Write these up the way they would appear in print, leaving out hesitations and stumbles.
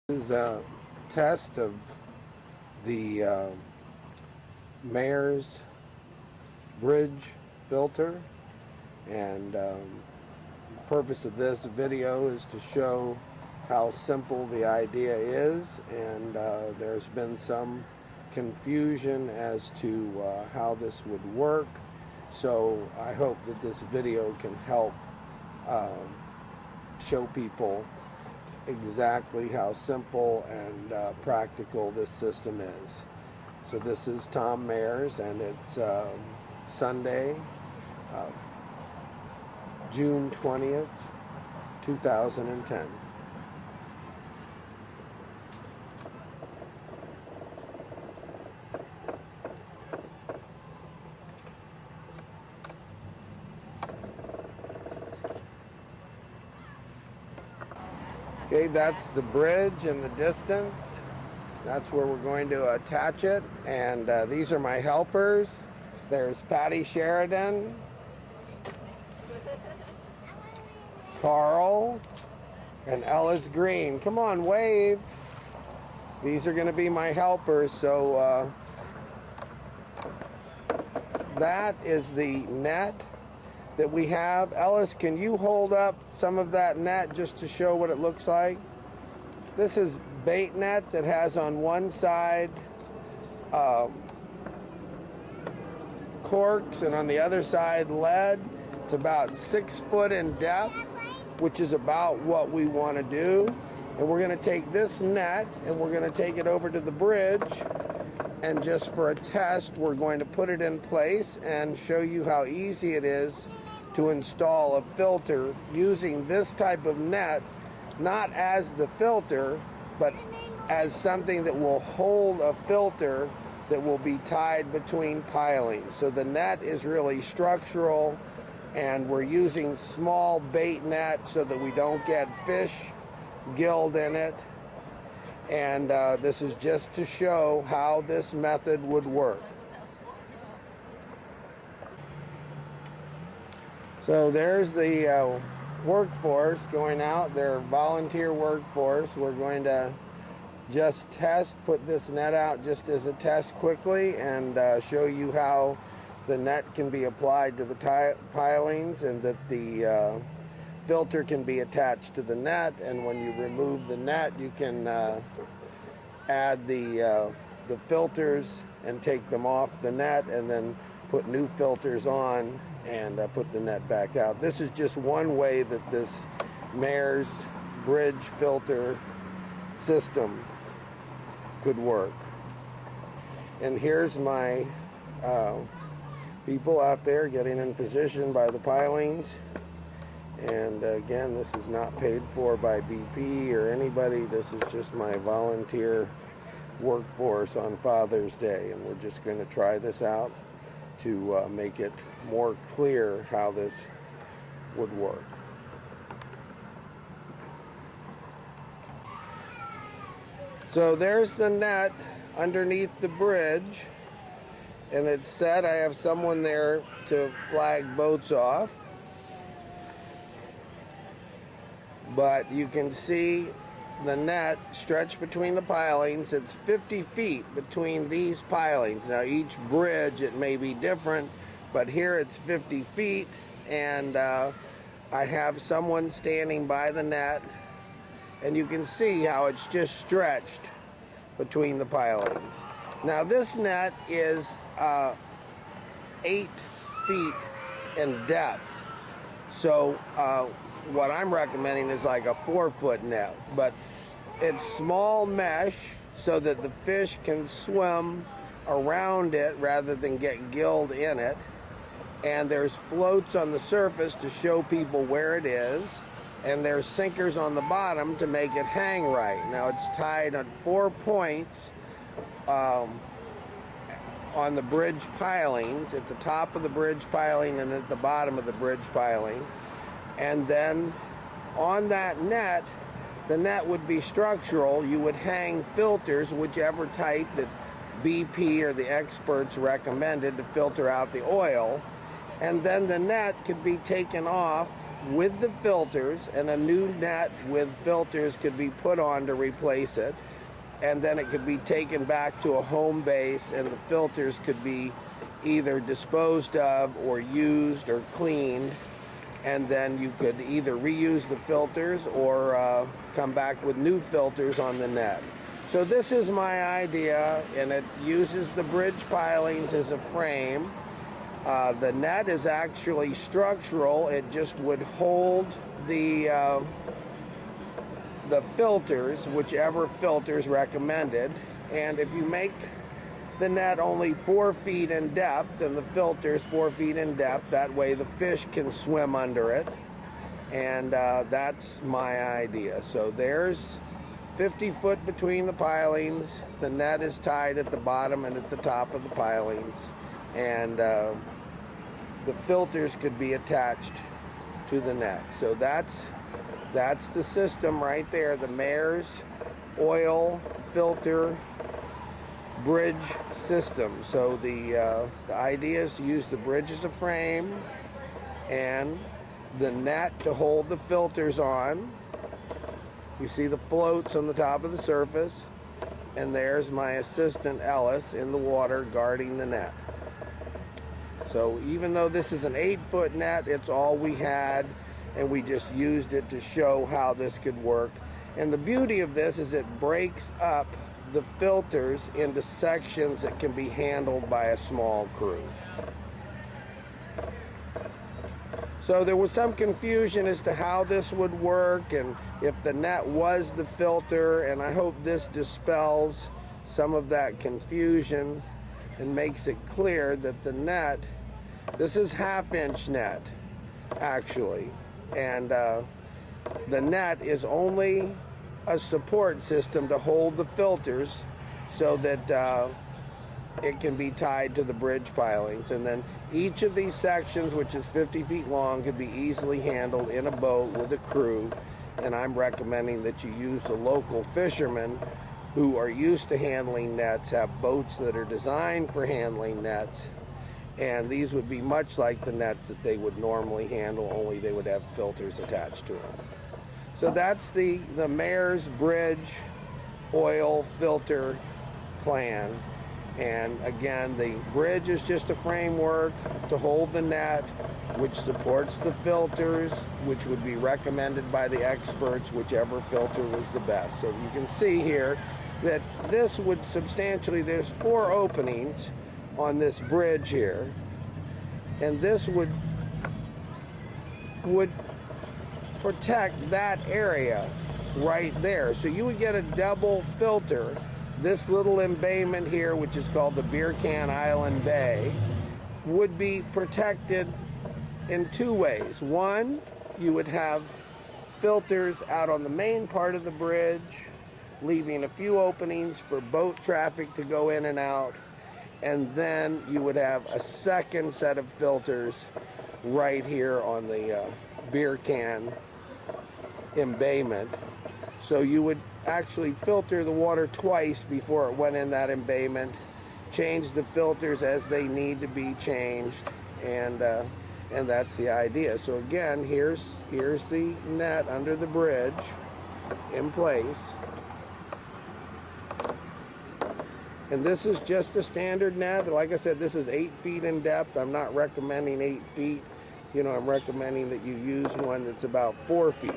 This is a test of the Mayor's bridge filter, and the purpose of this video is to show how simple the idea is, and there's been some confusion as to how this would work, so I hope that this video can help show people exactly how simple and practical this system is. So this is Tom Mayer's, and it's Sunday, June 20th, 2010. Okay, that's the bridge in the distance. That's where we're going to attach it. And these are my helpers. There's Patty Sheridan, Carl, and Ellis Green. Come on, wave. These are going to be my helpers. So that is the net that we have. Ellis, can you hold up some of that net just to show what it looks like? This is bait net that has on one side corks and on the other side lead. It's about 6 foot in depth, which is about what we want to do. And we're going to take this net and we're going to take it over to the bridge, and just for a test we're going to put it in place and show you how easy it is to install a filter using this type of net, not as the filter, but as something that will hold a filter that will be tied between pilings. So the net is really structural, and we're using small bait net so that we don't get fish gilled in it. And this is just to show how this method would work. So there's the workforce going out, their volunteer workforce. We're going to just put this net out just as a test quickly, and show you how the net can be applied to the pilings, and that the filter can be attached to the net. And when you remove the net, you can add the filters and take them off the net, and then put new filters on and put the net back out. This is just one way that this Mayor's bridge filter system could work. And here's my people out there getting in position by the pilings. And again, this is not paid for by BP or anybody. This is just my volunteer workforce on Father's Day, and we're just going to try this out to make it more clear how this would work. So there's the net underneath the bridge, and it's set. I have someone there to flag boats off, but you can see the net stretched between the pilings. It's 50 feet between these pilings. Now each bridge it may be different, but here it's 50 feet, and I have someone standing by the net, and you can see how it's just stretched between the pilings. Now this net is 8 feet in depth, so what I'm recommending is like a 4-foot net, but it's small mesh so that the fish can swim around it rather than get gilled in it. And there's floats on the surface to show people where it is, and there's sinkers on the bottom to make it hang right. Now it's tied on 4 points on the bridge pilings, at the top of the bridge piling and at the bottom of the bridge piling. And then on that net, the net would be structural. You would hang filters, whichever type that BP or the experts recommended to filter out the oil. And then the net could be taken off with the filters, and a new net with filters could be put on to replace it, and then it could be taken back to a home base, and the filters could be either disposed of or used or cleaned, and then you could either reuse the filters or come back with new filters on the net. So this is my idea, and it uses the bridge pilings as a frame. The net is actually structural. It just would hold the filters, whichever filters recommended. And if you make the net only 4 feet in depth and the filters 4 feet in depth, that way the fish can swim under it. And that's my idea. So there's 50 foot between the pilings. The net is tied at the bottom and at the top of the pilings, and the filters could be attached to the net. So that's the system right there, the Maer's oil filter bridge system. So the idea is to use the bridge as a frame and the net to hold the filters on. You see the floats on the top of the surface, and there's my assistant Ellis in the water guarding the net. So even though this is an 8-foot net, it's all we had, and we just used it to show how this could work. And the beauty of this is it breaks up the filters into sections that can be handled by a small crew. So there was some confusion as to how this would work and if the net was the filter, and I hope this dispels some of that confusion and makes it clear that the net, this is 1/2-inch net actually, and the net is only a support system to hold the filters so that it can be tied to the bridge pilings, and then each of these sections, which is 50 feet long, could be easily handled in a boat with a crew. And I'm recommending that you use the local fishermen who are used to handling nets, have boats that are designed for handling nets, and these would be much like the nets that they would normally handle, only they would have filters attached to them. So that's the Maer's bridge oil filter plan. And again, the bridge is just a framework to hold the net, which supports the filters, which would be recommended by the experts, whichever filter was the best. So you can see here that this would substantially, there's 4 openings on this bridge here, and this would protect that area right there. So you would get a double filter. This little embayment here, which is called the Beer Can Island Bay, would be protected in 2 ways. One, you would have filters out on the main part of the bridge, leaving a few openings for boat traffic to go in and out, and then you would have a second set of filters right here on the beer can embayment. So you would actually filter the water twice before it went in that embayment, change the filters as they need to be changed, and that's the idea. So again, here's the net under the bridge in place, and this is just a standard net. Like I said, this is 8 feet in depth. I'm not recommending 8 feet. You know, I'm recommending that you use one that's about 4 feet.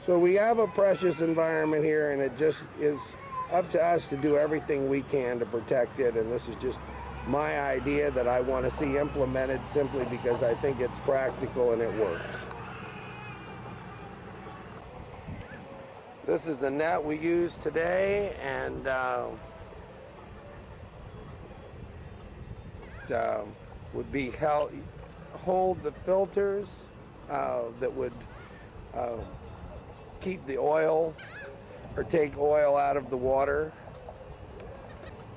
So we have a precious environment here, and it just is up to us to do everything we can to protect it. And this is just my idea that I want to see implemented simply because I think it's practical and it works. This is the net we use today, and would be hold the filters that would keep the oil or take oil out of the water.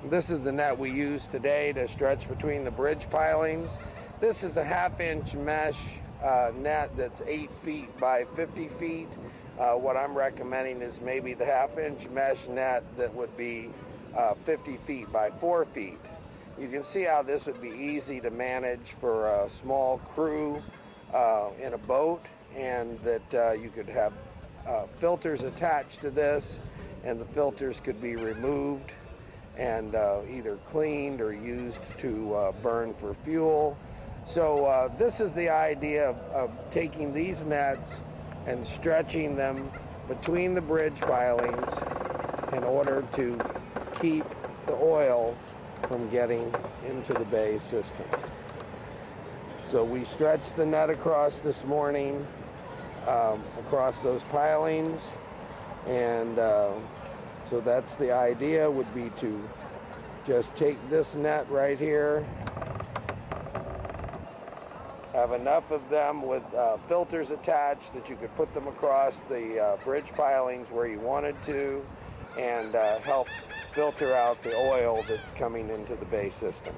This is the net we use today to stretch between the bridge pilings. This is a 1/2 inch mesh net that's 8 feet by 50 feet. What I'm recommending is maybe the 1/2 inch mesh net that would be 50 feet by 4 feet. You can see how this would be easy to manage for a small crew in a boat, and that you could have filters attached to this, and the filters could be removed and either cleaned or used to burn for fuel. So this is the idea of taking these nets and stretching them between the bridge pilings in order to keep the oil from getting into the bay system. So we stretched the net across this morning, across those pilings, and so that's the idea, would be to just take this net right here, have enough of them with filters attached that you could put them across the bridge pilings where you wanted to, and help filter out the oil that's coming into the bay system.